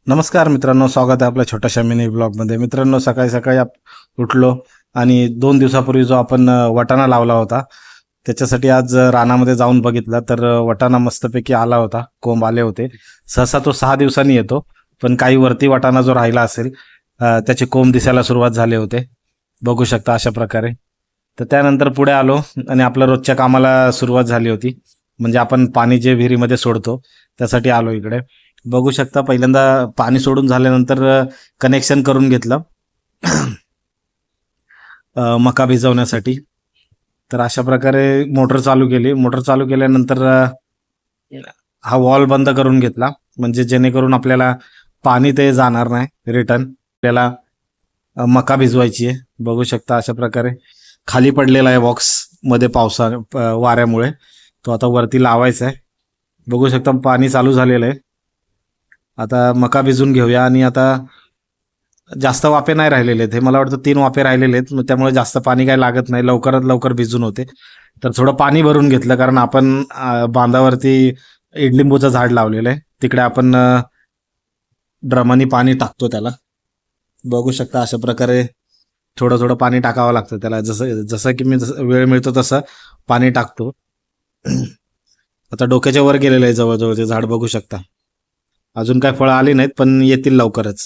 नमस्कार मित्रांनो, स्वागत आहे आपल्या छोट्याशा मिनी ब्लॉगमध्ये. मित्रांनो, सकाळी सकाळी उठलो आणि 2 दिवसापूर्वी जो आपण वाटाणा लावला होता त्याच्यासाठी आज रानामध्ये जाऊन बघितला तर वाटाणा मस्तपैकी आला होता, कोंब आले होते. सहसा तो 6 दिवसांनी येतो, पण काही वरती वाटाणा जो राहिला असेल त्याचे कोंब दिसायला सुरुवात झाले होते, बघू शकता अशा प्रकारे. तर त्यानंतर पुढे आलो आणि आपल्या रोजच्या कामाला सुरुवात झाली होती, म्हणजे आपण पाणी जे विहिरीमध्ये सोडतो त्यासाठी आलो इकडे. बघू शकता पहिल्यांदा पाणी सोडून झाल्यानंतर कनेक्शन करून घेतलं मका भिजवण्यासाठी. तर अशा प्रकारे मोटर चालू केली. मोटर चालू केल्यानंतर हा वॉल बंद करून घेतला, म्हणजे जेणेकरून आपल्याला पाणी ते जाणार नाही रिटर्न. आपल्याला मका भिजवायची आहे. बघू शकता अशा प्रकारे खाली पडलेला आहे बॉक्समध्ये वाऱ्यामुळे. तो आता वरती लावायचा आहे. बघू शकता पाणी चालू झालेलं आहे. आता मका भिजून घेऊया. आणि आता जास्त वाफे नाही राहिलेले आहेत, हे मला वाटतं 3 वाफे राहिलेले आहेत, त्यामुळे जास्त पाणी काय लागत नाही, लवकरात लवकर भिजून होते. तर थोडं पाणी भरून घेतलं, कारण आपण बांधावरती इडलिंबूचं झाड लावलेलं आहे, तिकडे आपण ड्रमानी पाणी टाकतो त्याला. बघू शकता अशा प्रकारे थोडं थोडं पाणी टाकावं लागतं त्याला, जसं जसं की मी वेळ मिळतो तसं पाणी टाकतो. आता डोक्याच्या वर गेलेलं आहे जवळजवळ ते झाड, बघू शकता. अजून काय फळं आली नाहीत, पण येतील लवकरच.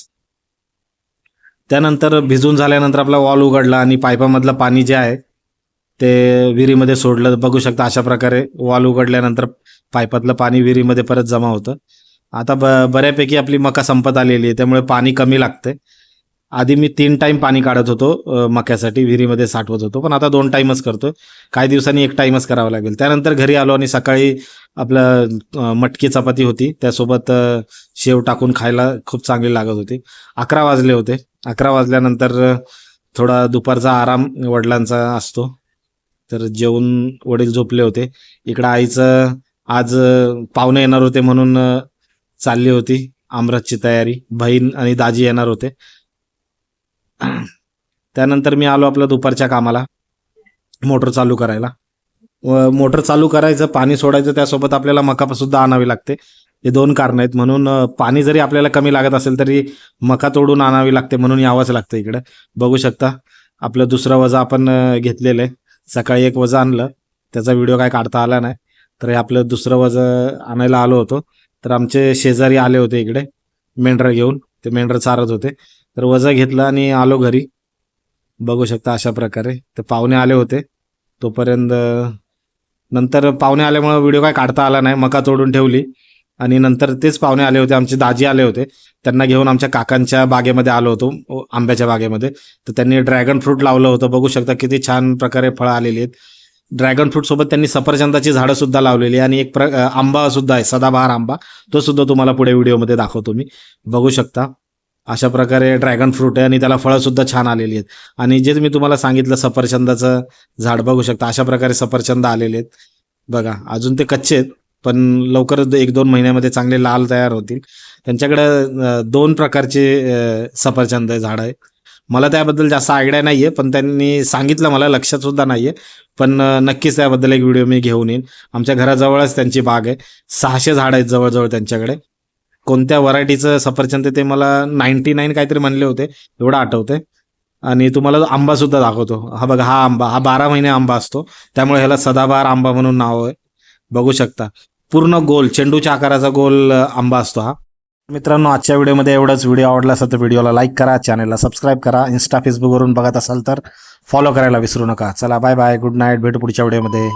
त्यानंतर भिजून झाल्यानंतर आपला वॉल उघडला आणि पाईपामधलं पाणी जे आहे ते विहिरीमध्ये सोडलं. बघू शकता अशा प्रकारे वॉल उघडल्यानंतर पाईपातलं पाणी विहिरीमध्ये परत जमा होतं. आता बऱ्यापैकी आपली मका संपत आलेली आहे, त्यामुळे पाणी कमी लागते. आधी मी 3 टाईम पाणी काढत होतो मक्यासाठी, विहिरीमध्ये साठवत होतो, पण आता 2 टाईमच करतो. काही दिवसांनी 1 टाईमच करावं लागेल. त्यानंतर घरी आलो आणि सकाळी आपलं मटकी चपाती होती, त्यासोबत शेव टाकून खायला खूप चांगली लागत होती. 11 वाजले होते. 11 वाजल्यानंतर थोडा दुपारचा आराम वडिलांचा असतो, तर जेवून वडील झोपले होते. इकडं आईचं आज पाहुणे येणार होते म्हणून चालली होती आमरसची तयारी. बहीण आणि दाजी येणार होते. त्यानंतर मी आलो आपल्या दुपारच्या कामाला, मोटर चालू करायला. मोटर चालू करायचं, पाणी सोडायचं, त्यासोबत आपल्याला मका सुद्धा आणावी लागते. हे 2 कारण आहेत, म्हणून पाणी जरी आपल्याला कमी लागत असेल तरी मका तोडून आणावी लागते, म्हणून यावंच लागतं इकडे. बघू शकता आपलं दुसरं वजं आपण घेतलेलं आहे. सकाळी 1 वजं आणलं, त्याचा व्हिडिओ काय काढता आला नाही, तर हे आपलं दुसरं वजं आणायला आलो होतो. तर आमचे शेजारी आले होते इकडे मेंढरं घेऊन, ते मेंढरं चारत होते, तर वजं घेतलं आणि आलो घरी. बघू शकता अशा प्रकारे. तर पाहुणे आले होते तोपर्यंत, नंतर पाहुणे आल्यामुळे व्हिडिओ काय काढता आला नाही, मका तोडून ठेवली. आणि नंतर तेच पाहुणे आले होते, आमचे दाजी आले होते, त्यांना घेऊन आमच्या काकांच्या बागेमध्ये आलो होतो, आंब्याच्या बागेमध्ये. तर त्यांनी ड्रॅगन फ्रूट लावलं होतं. बघू शकता किती छान प्रकारे फळं आलेली आहेत. ड्रॅगन फ्रूटसोबत त्यांनी सफरचंदाची झाडं सुद्धा लावलेली आहे, आणि एक आंबा सुद्धा आहे, सदाबहार आंबा, तो सुद्धा तुम्हाला पुढे व्हिडिओमध्ये दाखवतो मी. बघू शकता अशा प्रकारे ड्रॅगन फ्रूट आहे, आणि त्याला फळं सुद्धा छान आलेली आहेत. आणि जे मी तुम्हाला सांगितलं सफरचंदाचं झाड, बघू शकता अशा प्रकारे सफरचंद आलेले आहेत. बघा अजून ते कच्चे आहेत, पण लवकरच 1-2 महिन्यामध्ये चांगले लाल तयार होतील. त्यांच्याकडे 2 प्रकारचे सफरचंद झाड आहे. मला त्याबद्दल जास्त आयडिया नाही आहे, पण त्यांनी सांगितलं, मला लक्षात सुद्धा नाही आहे, पण नक्कीच त्याबद्दल एक व्हिडिओ मी घेऊन येईन. आमच्या घराजवळच त्यांची बाग आहे. 600 झाड आहेत जवळजवळ त्यांच्याकडे. कोणत्या व्हरायटीचं सफरचंद ते मला 99 काहीतरी म्हणले होते, एवढं आठवतंय. आणि तुम्हाला आंबा सुद्धा दाखवतो. हा बघा, हा आंबा, हा 12 महिने आंबा असतो, त्यामुळे ह्याला सदाबहार आंबा म्हणून नाव आहे. बघू शकता पूर्ण गोल चेंडूच्या आकाराचा गोल आंबा असतो हा. मित्रांनो, आजच्या व्हिडिओमध्ये एवढंच. व्हिडिओ आवडला असेल तर व्हिडिओला लाईक करा, चॅनलला सबस्क्राईब करा. इंस्टा फेसबुकवरून बघत असाल तर फॉलो करायला विसरू नका. चला बाय बाय, गुड नाईट, भेटू पुढच्या व्हिडिओमध्ये.